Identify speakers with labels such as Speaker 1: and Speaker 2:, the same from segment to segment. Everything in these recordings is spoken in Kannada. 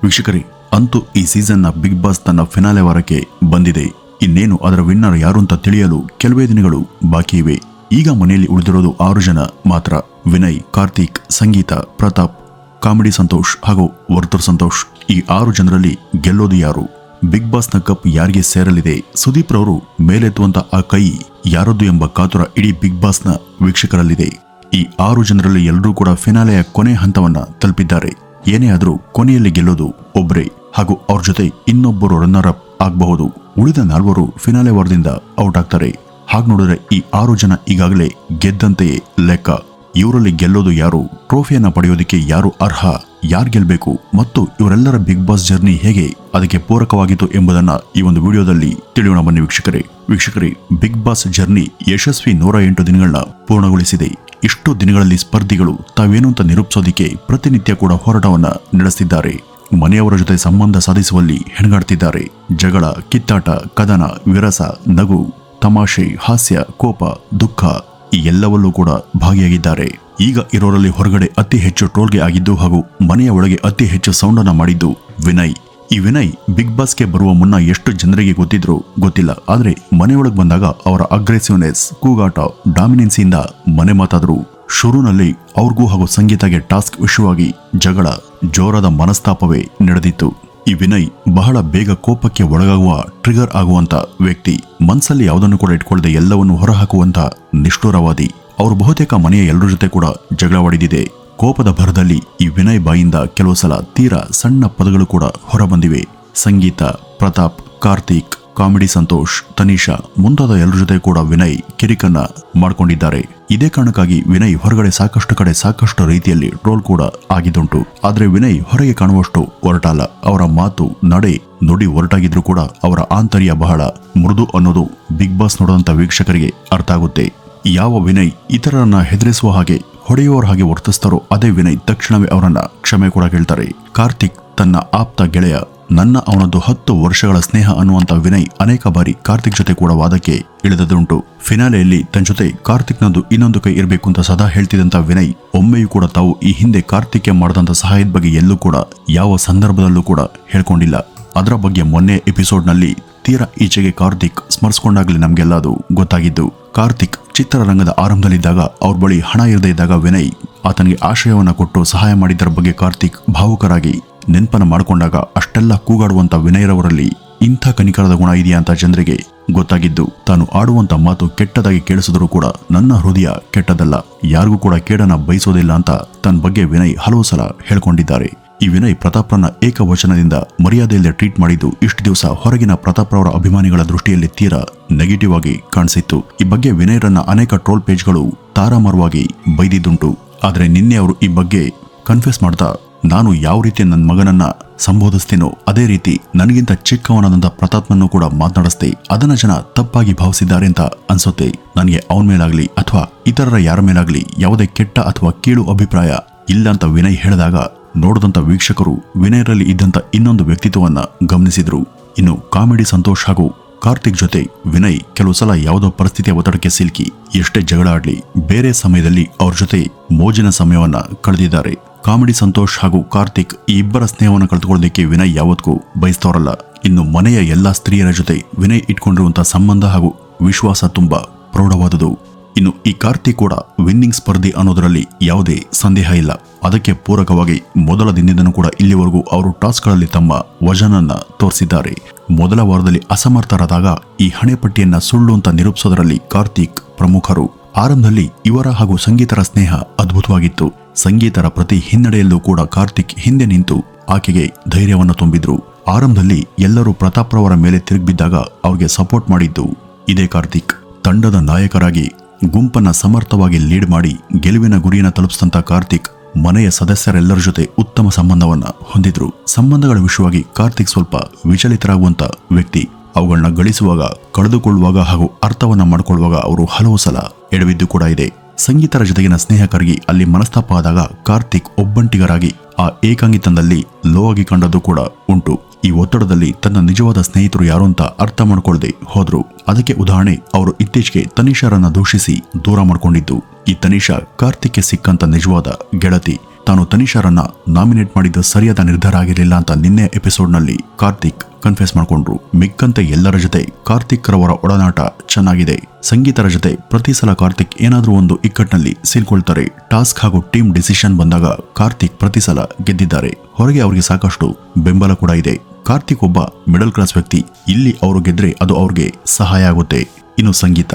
Speaker 1: ವೀಕ್ಷಕರೇ, ಅಂತೂ ಈ ಸೀಸನ್ನ ಬಿಗ್ ಬಾಸ್ ತನ್ನ ಫಿನಾಲೆ ವಾರಕ್ಕೆ ಬಂದಿದೆ. ಇನ್ನೇನು ಅದರ ವಿನ್ನರ್ ಯಾರು ಅಂತ ತಿಳಿಯಲು ಕೆಲವೇ ದಿನಗಳು ಬಾಕಿ ಇವೆ. ಈಗ ಮನೆಯಲ್ಲಿ ಉಳಿದಿರೋದು 6 ಜನ ಮಾತ್ರ. ವಿನಯ್, ಕಾರ್ತಿಕ್, ಸಂಗೀತ, ಪ್ರತಾಪ್, ಕಾಮಿಡಿ ಸಂತೋಷ್ ಹಾಗೂ ವರ್ತೂರ್ ಸಂತೋಷ್. ಈ 6 ಜನರಲ್ಲಿ ಗೆಲ್ಲೋದು ಯಾರು? ಬಿಗ್ ಬಾಸ್ನ ಕಪ್ ಯಾರಿಗೆ ಸೇರಲಿದೆ? ಸುದೀಪ್ ರವರು ಮೇಲೆತ್ತುವಂತ ಆ ಕೈ ಯಾರದ್ದು ಎಂಬ ಕಾತುರ ಇಡೀ ಬಿಗ್ ಬಾಸ್ನ ವೀಕ್ಷಕರಲ್ಲಿದೆ. ಈ 6 ಜನರಲ್ಲಿ ಎಲ್ಲರೂ ಕೂಡ ಫಿನಾಲೆಯ ಕೊನೆ ಹಂತವನ್ನ ತಲುಪಿದ್ದಾರೆ. ಏನೇ ಆದರೂ ಕೊನೆಯಲ್ಲಿ ಗೆಲ್ಲೋದು ಒಬ್ರೇ, ಹಾಗೂ ಅವ್ರ ಜೊತೆ ಇನ್ನೊಬ್ಬರು ರನ್ನರ್ ಅಪ್ ಆಗಬಹುದು. ಉಳಿದ 4 ಫಿನಾಲೆ ವಾರದಿಂದ ಔಟ್ ಆಗ್ತಾರೆ. ಹಾಗೆ ನೋಡಿದ್ರೆ ಈ 6 ಜನ ಈಗಾಗಲೇ ಗೆದ್ದಂತೆಯೇ ಲೆಕ್ಕ. ಇವರಲ್ಲಿ ಗೆಲ್ಲೋದು ಯಾರು? ಟ್ರೋಫಿಯನ್ನ ಪಡೆಯೋದಕ್ಕೆ ಯಾರು ಅರ್ಹ? ಯಾರು ಗೆಲ್ಲಬೇಕು? ಮತ್ತು ಇವರೆಲ್ಲರ ಬಿಗ್ ಬಾಸ್ ಜರ್ನಿ ಹೇಗೆ ಅದಕ್ಕೆ ಪೂರಕವಾಗಿತ್ತು ಎಂಬುದನ್ನ ಈ ಒಂದು ವಿಡಿಯೋದಲ್ಲಿ ತಿಳಿಯೋಣ ಬನ್ನಿ ವೀಕ್ಷಕರೇ, ಬಿಗ್ ಬಾಸ್ ಜರ್ನಿ ಯಶಸ್ವಿ 108 ದಿನಗಳನ್ನ ಪೂರ್ಣಗೊಳಿಸಿದೆ. ಇಷ್ಟು ದಿನಗಳಲ್ಲಿ ಸ್ಪರ್ಧಿಗಳು ತಾವೇನು ಅಂತ ನಿರೂಪಿಸೋದಿಕ್ಕೆ ಪ್ರತಿನಿತ್ಯ ಕೂಡ ಹೋರಾಟವನ್ನ ನಡೆಸುತ್ತಿದ್ದಾರೆ. ಮನೆಯವರ ಜೊತೆ ಸಂಬಂಧ ಸಾಧಿಸುವಲ್ಲಿ ಹೆಣಗಾಡ್ತಿದ್ದಾರೆ. ಜಗಳ, ಕಿತ್ತಾಟ, ಕದನ, ವಿರಸ, ನಗು, ತಮಾಷೆ, ಹಾಸ್ಯ, ಕೋಪ, ದುಃಖ ಈ ಎಲ್ಲವಲ್ಲೂ ಕೂಡ ಭಾಗಿಯಾಗಿದ್ದಾರೆ. ಈಗ ಇರೋರಲ್ಲಿ ಹೊರಗಡೆ ಅತಿ ಹೆಚ್ಚು ಟ್ರೋಲ್ಗೆ ಆಗಿದ್ದು ಹಾಗೂ ಮನೆಯ ಒಳಗೆ ಅತಿ ಹೆಚ್ಚು ಸೌಂಡ್ ಅನ್ನ ಮಾಡಿದ್ದು ವಿನಯ್. ಈ ವಿನಯ್ ಬಿಗ್ ಬಾಸ್ಗೆ ಬರುವ ಮುನ್ನ ಎಷ್ಟು ಜನರಿಗೆ ಗೊತ್ತಿದ್ರು ಗೊತ್ತಿಲ್ಲ. ಆದ್ರೆ ಮನೆಯೊಳಗೆ ಬಂದಾಗ ಅವರ ಅಗ್ರೆಸಿವ್ನೆಸ್, ಕೂಗಾಟ, ಡಾಮಿನೆನ್ಸಿಯಿಂದ ಮನೆ ಮಾತಾದ್ರು. ಶುರುನಲ್ಲಿ ಅವ್ರಿಗೂ ಹಾಗೂ ಸಂಗೀತಗೆ ಟಾಸ್ಕ್ ವಿಷಯವಾಗಿ ಜಗಳ, ಜೋರಾದ ಮನಸ್ತಾಪವೇ ನಡೆದಿತ್ತು. ಈ ವಿನಯ್ ಬಹಳ ಬೇಗ ಕೋಪಕ್ಕೆ ಒಳಗಾಗುವ, ಟ್ರಿಗರ್ ಆಗುವಂತ ವ್ಯಕ್ತಿ. ಮನಸ್ಸಲ್ಲಿ ಯಾವುದನ್ನು ಕೂಡ ಇಟ್ಕೊಳ್ಳದೆ ಎಲ್ಲವನ್ನು ಹೊರಹಾಕುವಂತ ನಿಷ್ಠುರವಾದಿ. ಅವರು ಬಹುತೇಕ ಮನೆಯ ಎಲ್ಲರ ಜೊತೆ ಕೂಡ ಜಗಳವಾಡಿದಿದೆ. ಕೋಪದ ಭರದಲ್ಲಿ ಈ ವಿನಯ್ ಬಾಯಿಂದ ಕೆಲವು ಸಲ ತೀರಾ ಸಣ್ಣ ಪದಗಳು ಕೂಡ ಹೊರಬಂದಿವೆ. ಸಂಗೀತ, ಪ್ರತಾಪ್, ಕಾರ್ತಿಕ್, ಕಾಮಿಡಿ ಸಂತೋಷ್, ತನಿಷಾ ಮುಂತಾದ ಎಲ್ಲರ ಜೊತೆ ಕೂಡ ವಿನಯ್ ಕಿರಿಕನ್ನ ಮಾಡ್ಕೊಂಡಿದ್ದಾರೆ. ಇದೇ ಕಾರಣಕ್ಕಾಗಿ ವಿನಯ್ ಹೊರಗಡೆ ಸಾಕಷ್ಟು ಕಡೆ ಸಾಕಷ್ಟು ರೀತಿಯಲ್ಲಿ ಟ್ರೋಲ್ ಕೂಡ ಆಗಿದ್ದುಂಟು. ಆದ್ರೆ ವಿನಯ್ ಹೊರಗೆ ಕಾಣುವಷ್ಟು ಒರಟಲ್ಲ. ಅವರ ಮಾತು, ನಡೆ, ನುಡಿ ಒರಟಾಗಿದ್ರು ಕೂಡ ಅವರ ಆಂತರ್ಯ ಬಹಳ ಮೃದು ಅನ್ನೋದು ಬಿಗ್ ಬಾಸ್ ನೋಡುವಂತ ವೀಕ್ಷಕರಿಗೆ ಅರ್ಥ ಆಗುತ್ತೆ. ಯಾವ ವಿನಯ್ ಇತರರನ್ನ ಹೆದರಿಸುವ ಹಾಗೆ, ಹೊಡೆಯುವವರ ಹಾಗೆ ವರ್ತಿಸ್ತಾರೋ ಅದೇ ವಿನಯ್ ತಕ್ಷಣವೇ ಅವರನ್ನ ಕ್ಷಮೆ ಕೂಡ ಕೇಳ್ತಾರೆ. ಕಾರ್ತಿಕ್ ತನ್ನ ಆಪ್ತ ಗೆಳೆಯ, ನನ್ನ ಅವನದ್ದು 10 ವರ್ಷಗಳ ಸ್ನೇಹ ಅನ್ನುವಂತ ವಿನಯ್ ಅನೇಕ ಬಾರಿ ಕಾರ್ತಿಕ್ ಜೊತೆ ಕೂಡ ವಾದಕ್ಕೆ ಇಳಿದದುಂಟು. ಫಿನಾಲೆಯಲ್ಲಿ ತನ್ನ ಜೊತೆ ಕಾರ್ತಿಕ್ನದ್ದು ಇನ್ನೊಂದು ಕೈ ಇರಬೇಕು ಅಂತ ಸದಾ ಹೇಳ್ತಿದ್ದಂತ ವಿನಯ್ ಒಮ್ಮೆಯೂ ಕೂಡ ತಾವು ಈ ಹಿಂದೆ ಕಾರ್ತಿಕ್ಗೆ ಮಾಡಿದಂತ ಸಹಾಯದ ಬಗ್ಗೆ ಎಲ್ಲೂ ಕೂಡ ಯಾವ ಸಂದರ್ಭದಲ್ಲೂ ಕೂಡ ಹೇಳ್ಕೊಂಡಿಲ್ಲ. ಅದರ ಬಗ್ಗೆ ಮೊನ್ನೆ ಎಪಿಸೋಡ್ನಲ್ಲಿ ತೀರಾ ಈಚೆಗೆ ಕಾರ್ತಿಕ್ ಸ್ಮರಿಸಿಕೊಂಡಾಗಲೇ ನಮ್ಗೆಲ್ಲ ಅದು ಗೊತ್ತಾಗಿದ್ದು. ಕಾರ್ತಿಕ್ ಚಿತ್ರರಂಗದ ಆರಂಭದಲ್ಲಿದ್ದಾಗ ಅವ್ರ ಬಳಿ ಹಣ ಇರದೇ ಇದ್ದಾಗ ವಿನಯ್ ಆತನಿಗೆ ಆಶ್ರಯವನ್ನ ಕೊಟ್ಟು ಸಹಾಯ ಮಾಡಿದ್ದರ ಬಗ್ಗೆ ಕಾರ್ತಿಕ್ ಭಾವುಕರಾಗಿ ನೆನಪನ್ನ ಮಾಡಿಕೊಂಡಾಗ ಅಷ್ಟೆಲ್ಲ ಕೂಗಾಡುವಂತ ವಿನಯರವರಲ್ಲಿ ಇಂಥ ಕನಿಕರದ ಗುಣ ಇದೆಯಾ ಅಂತ ಜನರಿಗೆ ಗೊತ್ತಾಗಿದ್ದು. ತಾನು ಆಡುವಂತ ಮಾತು ಕೆಟ್ಟದಾಗಿ ಕೇಳಿಸಿದ್ರು ಕೂಡ ನನ್ನ ಹೃದಯ ಕೆಟ್ಟದಲ್ಲ, ಯಾರಿಗೂ ಕೂಡ ಕೇಡನ್ನ ಬಯಸೋದಿಲ್ಲ ಅಂತ ತನ್ನ ಬಗ್ಗೆ ವಿನಯ್ ಹಲವು ಸಲ ಹೇಳ್ಕೊಂಡಿದ್ದಾರೆ. ಈ ವಿನಯ್ ಪ್ರತಾಪ್ರನ್ನ ಏಕವಚನದಿಂದ ಮರ್ಯಾದೆಯಲ್ಲೇ ಟ್ರೀಟ್ ಮಾಡಿದ್ದು ಇಷ್ಟು ದಿವಸ ಹೊರಗಿನ ಪ್ರತಾಪ್ರವರ ಅಭಿಮಾನಿಗಳ ದೃಷ್ಟಿಯಲ್ಲಿ ತೀರಾ ನೆಗೆಟಿವ್ ಆಗಿ ಕಾಣಿಸಿತ್ತು. ಈ ಬಗ್ಗೆ ವಿನಯ್ರನ್ನ ಅನೇಕ ಟ್ರೋಲ್ ಪೇಜ್ಗಳು ತಾರಾಮಾರವಾಗಿ ಬೈದಿದ್ದುಂಟು. ಆದ್ರೆ ನಿನ್ನೆ ಅವರು ಈ ಬಗ್ಗೆ ಕನ್ಫ್ಯೂಸ್ ಮಾಡ್ತಾ, ನಾನು ಯಾವ ರೀತಿ ನನ್ನ ಮಗನನ್ನ ಸಂಬೋಧಿಸ್ತೀನೋ ಅದೇ ರೀತಿ ನನಗಿಂತ ಚಿಕ್ಕವನಾದಂತ ಪ್ರತಾಪ್ನನ್ನು ಕೂಡ ಮಾತನಾಡಿಸ್ದೆ. ಅದನ್ನ ಜನ ತಪ್ಪಾಗಿ ಭಾವಿಸಿದ್ದಾರೆ ಅಂತ ಅನ್ಸುತ್ತೆ. ನನಗೆ ಅವನ ಮೇಲಾಗ್ಲಿ ಅಥವಾ ಇತರರ ಯಾರ ಮೇಲಾಗ್ಲಿ ಯಾವುದೇ ಕೆಟ್ಟ ಅಥವಾ ಕೀಳು ಅಭಿಪ್ರಾಯ ಇಲ್ಲ ಅಂತ ವಿನಯ್ ಹೇಳಿದಾಗ ನೋಡಿದಂತ ವೀಕ್ಷಕರು ವಿನಯರಲ್ಲಿ ಇದ್ದಂತ ಇನ್ನೊಂದು ವ್ಯಕ್ತಿತ್ವವನ್ನ ಗಮನಿಸಿದ್ರು. ಇನ್ನು ಕಾಮಿಡಿ ಸಂತೋಷ್ ಹಾಗೂ ಕಾರ್ತಿಕ್ ಜೊತೆ ವಿನಯ್ ಕೆಲವು ಸಲ ಯಾವುದೋ ಪರಿಸ್ಥಿತಿಯ ಒತ್ತಡಕ್ಕೆ ಸಿಲುಕಿ ಎಷ್ಟೇ ಜಗಳ ಆಡ್ಲಿ ಬೇರೆ ಸಮಯದಲ್ಲಿ ಅವ್ರ ಜೊತೆ ಮೋಜಿನ ಸಮಯವನ್ನ ಕಳೆದಿದ್ದಾರೆ. ಕಾಮಿಡಿ ಸಂತೋಷ್ ಹಾಗೂ ಕಾರ್ತಿಕ್ ಈ ಇಬ್ಬರ ಸ್ನೇಹವನ್ನು ಕಳೆದುಕೊಳ್ಳೋದಕ್ಕೆ ವಿನಯ್ ಯಾವತ್ತೂ ಬಯಸ್ತವರಲ್ಲ. ಇನ್ನು ಮನೆಯ ಎಲ್ಲಾ ಸ್ತ್ರೀಯರ ಜೊತೆ ವಿನಯ್ ಇಟ್ಕೊಂಡಿರುವಂತಹ ಸಂಬಂಧ ಹಾಗೂ ವಿಶ್ವಾಸ ತುಂಬಾ ಪ್ರೌಢವಾದುದು. ಇನ್ನು ಈ ಕಾರ್ತಿಕ್ ಕೂಡ ವಿನ್ನಿಂಗ್ ಸ್ಪರ್ಧಿ ಅನ್ನೋದರಲ್ಲಿ ಯಾವುದೇ ಸಂದೇಹ ಇಲ್ಲ. ಅದಕ್ಕೆ ಪೂರಕವಾಗಿ ಮೊದಲ ದಿನದಿಂದನೂ ಕೂಡ ಇಲ್ಲಿವರೆಗೂ ಅವರು ಟಾಸ್ಕ್ಗಳಲ್ಲಿ ತಮ್ಮ ವಜನನ್ನ ತೋರಿಸಿದ್ದಾರೆ. ಮೊದಲ ವಾರದಲ್ಲಿ ಅಸಮರ್ಥರಾದಾಗ ಈ ಹಣೆಪಟ್ಟಿಯನ್ನ ಸುಳ್ಳು ಅಂತ ನಿರೂಪಿಸೋದರಲ್ಲಿ ಕಾರ್ತಿಕ್ ಪ್ರಮುಖರು. ಆರಂಭದಲ್ಲಿ ಇವರ ಹಾಗೂ ಸಂಗೀತರ ಸ್ನೇಹ ಅದ್ಭುತವಾಗಿತ್ತು. ಸಂಗೀತರ ಪ್ರತಿ ಹಿನ್ನಡೆಯಲ್ಲೂ ಕೂಡ ಕಾರ್ತಿಕ್ ಹಿಂದೆ ನಿಂತು ಆಕೆಗೆ ಧೈರ್ಯವನ್ನು ತುಂಬಿದ್ರು. ಆರಂಭದಲ್ಲಿ ಎಲ್ಲರೂ ಪ್ರತಾಪ್ರವರ ಮೇಲೆ ತಿರುಗಿಬಿದ್ದಾಗ ಅವ್ರಿಗೆ ಸಪೋರ್ಟ್ ಮಾಡಿದ್ದು ಇದೇ ಕಾರ್ತಿಕ್. ತಂಡದ ನಾಯಕರಾಗಿ ಗುಂಪನ್ನ ಸಮರ್ಥವಾಗಿ ಲೀಡ್ ಮಾಡಿ ಗೆಲುವಿನ ಗುರಿಯನ್ನು ತಲುಪಿಸಿದಂತ ಕಾರ್ತಿಕ್ ಮನೆಯ ಸದಸ್ಯರೆಲ್ಲರ ಜೊತೆ ಉತ್ತಮ ಸಂಬಂಧವನ್ನ ಹೊಂದಿದ್ರು. ಸಂಬಂಧಗಳ ವಿಷಯವಾಗಿ ಕಾರ್ತಿಕ್ ಸ್ವಲ್ಪ ವಿಚಲಿತರಾಗುವಂತ ವ್ಯಕ್ತಿ. ಅವುಗಳನ್ನ ಗಳಿಸುವಾಗ, ಕಳೆದುಕೊಳ್ಳುವಾಗ ಹಾಗೂ ಅರ್ಥವನ್ನ ಮಾಡಿಕೊಳ್ಳುವಾಗ ಅವರು ಹಲವು ಸಲ ಎಡವಿದ್ದು ಕೂಡ ಇದೆ. ಸಂಗೀತರ ಜೊತೆಗಿನ ಸ್ನೇಹಕರಿಗೆ ಅಲ್ಲಿ ಮನಸ್ತಾಪ ಆದಾಗ ಕಾರ್ತಿಕ್ ಒಬ್ಬಂಟಿಗರಾಗಿ ಆ ಏಕಾಂಗಿತನದಲ್ಲಿ ಲೋ ಆಗಿ ಕಂಡದ್ದು ಕೂಡ ಉಂಟು. ಈ ಒತ್ತಡದಲ್ಲಿ ತನ್ನ ನಿಜವಾದ ಸ್ನೇಹಿತರು ಯಾರು ಅಂತ ಅರ್ಥ ಮಾಡ್ಕೊಳ್ಳದೆ ಹೋದ್ರು. ಅದಕ್ಕೆ ಉದಾಹರಣೆ ಅವರು ಇತ್ತೀಚೆಗೆ ತನಿಷಾರನ್ನ ದೂಷಿಸಿ ದೂರ ಮಾಡ್ಕೊಂಡಿದ್ದು. ಈ ತನಿಷಾ ಕಾರ್ತಿಕ್ಗೆ ಸಿಕ್ಕಂತ ನಿಜವಾದ ಗೆಳತಿ. ತಾನು ತನಿಷಾರನ್ನ ನಾಮಿನೇಟ್ ಮಾಡಿದ್ದು ಸರಿಯಾದ ನಿರ್ಧಾರ ಆಗಿರಲಿಲ್ಲ ಅಂತ ನಿನ್ನೆ ಎಪಿಸೋಡ್ನಲ್ಲಿ ಕಾರ್ತಿಕ್ ಕನ್ಫೆಸ್ ಮಾಡ್ಕೊಂಡ್ರು. ಮಿಕ್ಕಂತೆ ಎಲ್ಲರ ಜೊತೆ ಕಾರ್ತಿಕ್ ರವರ ಒಡನಾಟ ಚೆನ್ನಾಗಿದೆ. ಸಂಗೀತರ ಜೊತೆ ಪ್ರತಿ ಸಲ ಕಾರ್ತಿಕ್ ಏನಾದ್ರೂ ಒಂದು ಇಕ್ಕಟ್ಟಿನಲ್ಲಿ ಸಿಲ್ಕೊಳ್ತಾರೆ. ಟಾಸ್ಕ್ ಹಾಗೂ ಟೀಮ್ ಡಿಸಿಷನ್ ಬಂದಾಗ ಕಾರ್ತಿಕ್ ಪ್ರತಿ ಸಲ ಗೆದ್ದಿದ್ದಾರೆ. ಹೊರಗೆ ಅವರಿಗೆ ಸಾಕಷ್ಟು ಬೆಂಬಲ ಕೂಡ ಇದೆ. ಕಾರ್ತಿಕ್ ಒಬ್ಬ ಮಿಡಲ್ ಕ್ಲಾಸ್ ವ್ಯಕ್ತಿ. ಇಲ್ಲಿ ಅವರು ಗೆದ್ರೆ ಅದು ಅವ್ರಿಗೆ ಸಹಾಯ ಆಗುತ್ತೆ. ಇನ್ನು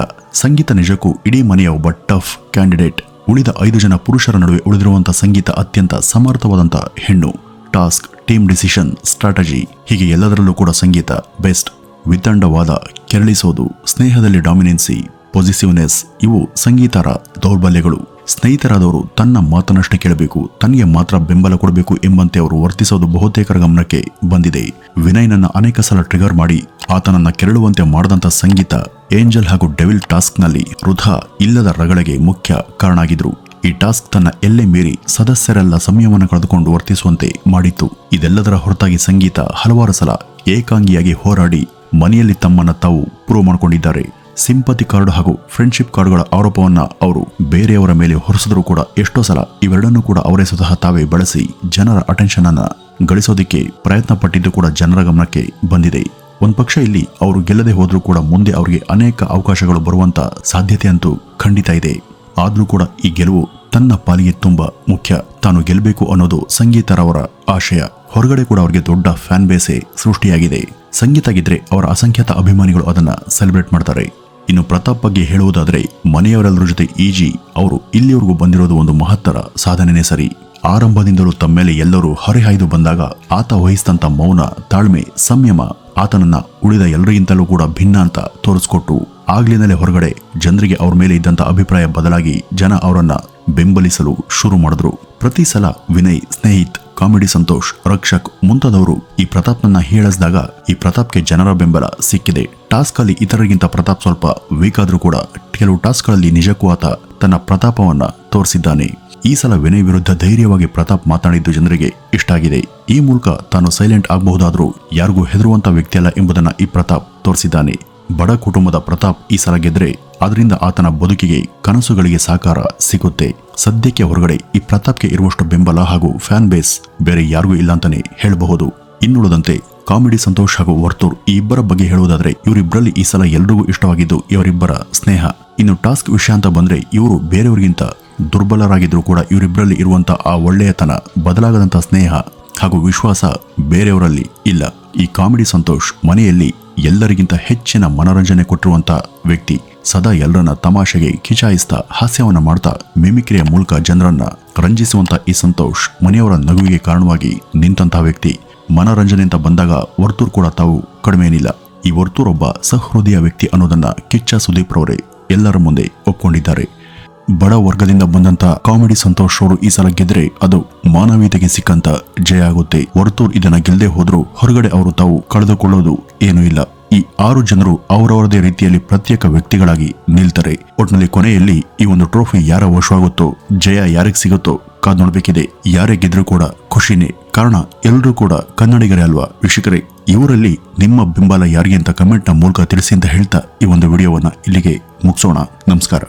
Speaker 1: ಸಂಗೀತ ನಿಜಕ್ಕೂ ಇಡೀ ಮನೆಯ ಒಬ್ಬ ಟಫ್ ಕ್ಯಾಂಡಿಡೇಟ್. ಉಳಿದ 5 ಜನ ಪುರುಷರ ನಡುವೆ ಉಳಿದಿರುವಂತಹ ಸಂಗೀತ ಅತ್ಯಂತ ಸಮರ್ಥವಾದಂತಹ ಹೆಣ್ಣು. ಟಾಸ್ಕ್, ಟೀಮ್ ಡಿಸಿಷನ್, ಸ್ಟ್ರಾಟಜಿ ಹೀಗೆ ಎಲ್ಲದರಲ್ಲೂ ಕೂಡ ಸಂಗೀತ ಬೆಸ್ಟ್. ವಿತಂಡವಾದ, ಕೆರಳಿಸೋದು, ಸ್ನೇಹದಲ್ಲಿ ಡಾಮಿನೆನ್ಸಿ, ಪೊಸಿಟಿವ್ನೆಸ್ ಇವು ಸಂಗೀತರ ದೌರ್ಬಲ್ಯಗಳು. ಸ್ನೇಹಿತರಾದವರು ತನ್ನ ಮಾತನ್ನಷ್ಟೇ ಕೇಳಬೇಕು, ತನಗೆ ಮಾತ್ರ ಬೆಂಬಲ ಕೊಡಬೇಕು ಎಂಬಂತೆ ಅವರು ವರ್ತಿಸೋದು ಬಹುತೇಕರ ಗಮನಕ್ಕೆ ಬಂದಿದೆ. ವಿನಯ್ನನ್ನ ಅನೇಕ ಸಲ ಟ್ರಿಗರ್ ಮಾಡಿ ಆತನನ್ನ ಕೆರಳುವಂತೆ ಮಾಡದಂತ ಸಂಗೀತ ಏಂಜಲ್ ಹಾಗೂ ಡೆವಿಲ್ ಟಾಸ್ಕ್ನಲ್ಲಿ ವೃಥಾ ಇಲ್ಲದ ರಗಳೆಗೆ ಮುಖ್ಯ ಕಾರಣ ಆಗಿದ್ರು. ಈ ಟಾಸ್ಕ್ ತನ್ನ ಎಲ್ಲೆ ಮೀರಿ ಸದಸ್ಯರೆಲ್ಲ ಸಂಯಮನ ಕಳೆದುಕೊಂಡು ವರ್ತಿಸುವಂತೆ ಮಾಡಿತ್ತು. ಇದೆಲ್ಲದರ ಹೊರತಾಗಿ ಸಂಗೀತ ಹಲವಾರು ಸಲ ಏಕಾಂಗಿಯಾಗಿ ಹೋರಾಡಿ ಮನೆಯಲ್ಲಿ ತಮ್ಮನ್ನ ತಾವು ಪ್ರೂವ್ ಮಾಡಿಕೊಂಡಿದ್ದಾರೆ. ಸಿಂಪತಿ ಕಾರ್ಡ್ ಹಾಗೂ ಫ್ರೆಂಡ್ಶಿಪ್ ಕಾರ್ಡ್ಗಳ ಆರೋಪವನ್ನ ಅವರು ಬೇರೆಯವರ ಮೇಲೆ ಹೊರಿಸಿದ್ರು ಕೂಡ ಎಷ್ಟೋ ಸಲ ಇವೆರಡನ್ನೂ ಕೂಡ ಅವರೇ ಸ್ವತಃ ತಾವೇ ಬಳಸಿ ಜನರ ಅಟೆನ್ಷನ್ ಅನ್ನ ಗಳಿಸೋದಕ್ಕೆ ಪ್ರಯತ್ನ ಪಟ್ಟಿದ್ದು ಕೂಡ ಜನರ ಗಮನಕ್ಕೆ ಬಂದಿದೆ. ಒಂದ್ ಪಕ್ಷ ಇಲ್ಲಿ ಅವರು ಗೆಲ್ಲದೆ ಹೋದ್ರೂ ಕೂಡ ಮುಂದೆ ಅವರಿಗೆ ಅನೇಕ ಅವಕಾಶಗಳು ಬರುವಂತ ಸಾಧ್ಯತೆ ಅಂತೂ ಖಂಡಿತ ಇದೆ. ಆದ್ರೂ ಕೂಡ ಈ ಗೆಲುವು ತನ್ನ ಪಾಲಿಗೆ ತುಂಬಾ ಮುಖ್ಯ. ತಾನು ಗೆಲ್ಲಬೇಕು ಅನ್ನೋದು ಸಂಗೀತರವರ ಆಶಯ. ಹೊರಗಡೆ ಕೂಡ ಅವರಿಗೆ ದೊಡ್ಡ ಫ್ಯಾನ್ ಬೇಸೇ ಸೃಷ್ಟಿಯಾಗಿದೆ. ಸಂಗೀತ ಗೆದ್ರೆ ಅವರ ಅಸಂಖ್ಯಾತ ಅಭಿಮಾನಿಗಳು ಅದನ್ನ ಸೆಲೆಬ್ರೇಟ್ ಮಾಡ್ತಾರೆ. ಇನ್ನು ಪ್ರತಾಪ್ ಬಗ್ಗೆ ಹೇಳುವುದಾದ್ರೆ ಮನೆಯವರೆಲ್ಲರ ಜೊತೆ ಈಜಿ ಅವರು ಇಲ್ಲಿವರೆಗೂ ಬಂದಿರೋದು ಒಂದು ಮಹತ್ತರ ಸಾಧನೆನೇ ಸರಿ. ಆರಂಭದಿಂದಲೂ ತಮ್ಮ ಮೇಲೆ ಎಲ್ಲರೂ ಹರಿಹಾಯ್ದು ಬಂದಾಗ ಆತ ವಹಿಸಿದಂತ ಮೌನ, ತಾಳ್ಮೆ, ಸಂಯಮ ಆತನನ್ನ ಉಳಿದ ಎಲ್ಲರಿಗಿಂತಲೂ ಕೂಡ ಭಿನ್ನ ಅಂತ ತೋರಿಸ್ಕೊಟ್ಟು ಆಗ್ಲಿಂದಲೇ ಹೊರಗಡೆ ಜನರಿಗೆ ಅವ್ರ ಮೇಲೆ ಇದ್ದಂತ ಅಭಿಪ್ರಾಯ ಬದಲಾಗಿ ಜನ ಅವರನ್ನ ಬೆಂಬಲಿಸಲು ಶುರು ಮಾಡಿದ್ರು. ಪ್ರತಿ ಸಲ ವಿನಯ್, ಸ್ನೇಹಿತ್, ಕಾಮಿಡಿ ಸಂತೋಷ್, ರಕ್ಷಕ್ ಮುಂತಾದವರು ಈ ಪ್ರತಾಪ್ನನ್ನ ಹೀಳಿಸಿದಾಗ ಈ ಪ್ರತಾಪ್ಗೆ ಜನರ ಬೆಂಬಲ ಸಿಕ್ಕಿದೆ. ಟಾಸ್ಕ್ ಅಲ್ಲಿ ಇತರರಿಗಿಂತ ಪ್ರತಾಪ್ ಸ್ವಲ್ಪ ವೀಕ್ ಆದ್ರೂ ಕೂಡ ಕೆಲವು ಟಾಸ್ಕ್ಗಳಲ್ಲಿ ನಿಜಕ್ಕೂ ಆತ ತನ್ನ ಪ್ರತಾಪವನ್ನ ತೋರಿಸಿದ್ದಾನೆ. ಈ ಸಲ ವಿನಯ್ ವಿರುದ್ಧ ಧೈರ್ಯವಾಗಿ ಪ್ರತಾಪ್ ಮಾತನಾಡಿದ್ದು ಜನರಿಗೆ ಇಷ್ಟ ಆಗಿದೆ. ಈ ಮೂಲಕ ತಾನು ಸೈಲೆಂಟ್ ಆಗಬಹುದಾದ್ರೂ ಯಾರಿಗೂ ಹೆದರುವಂತ ವ್ಯಕ್ತಿಯಲ್ಲ ಎಂಬುದನ್ನ ಈ ಪ್ರತಾಪ್ ತೋರಿಸಿದ್ದಾನೆ. ಬಡ ಕುಟುಂಬದ ಪ್ರತಾಪ್ ಈ ಸಲ ಗೆದ್ರೆ ಅದರಿಂದ ಆತನ ಬದುಕಿಗೆ, ಕನಸುಗಳಿಗೆ ಸಾಕಾರ ಸಿಗುತ್ತೆ. ಸದ್ಯಕ್ಕೆ ಹೊರಗಡೆ ಈ ಪ್ರತಾಪ್ಗೆ ಇರುವಷ್ಟು ಬೆಂಬಲ ಹಾಗೂ ಫ್ಯಾನ್ ಬೇಸ್ ಬೇರೆ ಯಾರಿಗೂ ಇಲ್ಲ ಅಂತಾನೆ ಹೇಳಬಹುದು. ಇನ್ನುಳಿದಂತೆ ಕಾಮಿಡಿ ಸಂತೋಷ್ ಹಾಗೂ ವರ್ತೂರ್ ಈ ಇಬ್ಬರ ಬಗ್ಗೆ ಹೇಳುವುದಾದ್ರೆ ಇವರಿಬ್ಬರಲ್ಲಿ ಈ ಸಲ ಎಲ್ರಿಗೂ ಇಷ್ಟವಾಗಿದ್ದು ಇವರಿಬ್ಬರ ಸ್ನೇಹ. ಇನ್ನು ಟಾಸ್ಕ್ ವಿಷಯ ಅಂತ ಬಂದ್ರೆ ಇವರು ಬೇರೆಯವರಿಗಿಂತ ದುರ್ಬಲರಾಗಿದ್ರು ಕೂಡ ಇವರಿಬ್ಬರಲ್ಲಿ ಇರುವಂತ ಆ ಒಳ್ಳೆಯತನ, ಬದಲಾಗದಂತ ಸ್ನೇಹ ಹಾಗೂ ವಿಶ್ವಾಸ ಬೇರೆಯವರಲ್ಲಿ ಇಲ್ಲ. ಈ ಕಾಮಿಡಿ ಸಂತೋಷ್ ಮನೆಯಲ್ಲಿ ಎಲ್ಲರಿಗಿಂತ ಹೆಚ್ಚಿನ ಮನರಂಜನೆ ಕೊಟ್ಟಿರುವಂತ ವ್ಯಕ್ತಿ. ಸದಾ ಎಲ್ಲರನ್ನ ತಮಾಷೆಗೆ ಕಿಚಾಯಿಸ್ತಾ ಹಾಸ್ಯವನ್ನ ಮಾಡ್ತಾ ಮಿಮಿಕ್ರಿಯ ಮೂಲಕ ಜನರನ್ನ ರಂಜಿಸುವಂತ ಈ ಸಂತೋಷ್ ಮನೆಯವರ ನಗುವಿಗೆ ಕಾರಣವಾಗಿ ನಿಂತಹ ವ್ಯಕ್ತಿ. ಮನರಂಜನೆ ಅಂತ ಬಂದಾಗ ವರ್ತೂರ್ ಕೂಡ ತಾವು ಕಡಿಮೆನಿಲ್ಲ. ಈ ವರ್ತೂರ್ ಒಬ್ಬ ಸಹೃದಯ ವ್ಯಕ್ತಿ ಅನ್ನೋದನ್ನ ಕಿಚ್ಚ ಸುದೀಪ್ ರವರೇ ಎಲ್ಲರ ಮುಂದೆ ಒಪ್ಕೊಂಡಿದ್ದಾರೆ. ಬಡ ವರ್ಗದಿಂದ ಬಂದಂತ ಕಾಮಿಡಿ ಸಂತೋಷ್ ಅವರು ಈ ಸಲ ಗೆದ್ರೆ ಅದು ಮಾನವೀಯತೆಗೆ ಸಿಕ್ಕಂತ ಜಯ ಆಗುತ್ತೆ. ವರ್ತೂರ್ ಇದನ್ನ ಗೆಲ್ಲದೆ ಹೋದ್ರೂ ಹೊರಗಡೆ ಅವರು ತಾವು ಕಳೆದುಕೊಳ್ಳೋದು ಏನೂ ಇಲ್ಲ. ಈ 6 ಜನರು ಅವರವರದೇ ರೀತಿಯಲ್ಲಿ ಪ್ರತ್ಯೇಕ ವ್ಯಕ್ತಿಗಳಾಗಿ ನಿಲ್ತಾರೆ. ಒಟ್ನಲ್ಲಿ ಕೊನೆಯಲ್ಲಿ ಈ ಒಂದು ಟ್ರೋಫಿ ಯಾರ ವಶವಾಗುತ್ತೋ, ಜಯ ಯಾರಿಗೆ ಸಿಗುತ್ತೋ ಕಾದ್ ನೋಡ್ಬೇಕಿದೆ. ಯಾರೇ ಗೆದ್ರೂ ಕೂಡ ಖುಷಿನೇ. ಕಾರಣ ಎಲ್ಲರೂ ಕೂಡ ಕನ್ನಡಿಗರೇ ಅಲ್ವಾ ವೀಕ್ಷಕರೇ. ಇವರಲ್ಲಿ ನಿಮ್ಮ ಬೆಂಬಲ ಯಾರಿಗೆ ಅಂತ ಕಮೆಂಟ್ ನ ಮೂಲಕ ತಿಳಿಸಿ ಅಂತ ಹೇಳ್ತಾ ಈ ಒಂದು ವಿಡಿಯೋವನ್ನ ಇಲ್ಲಿಗೆ ಮುಗಿಸೋಣ. ನಮಸ್ಕಾರ.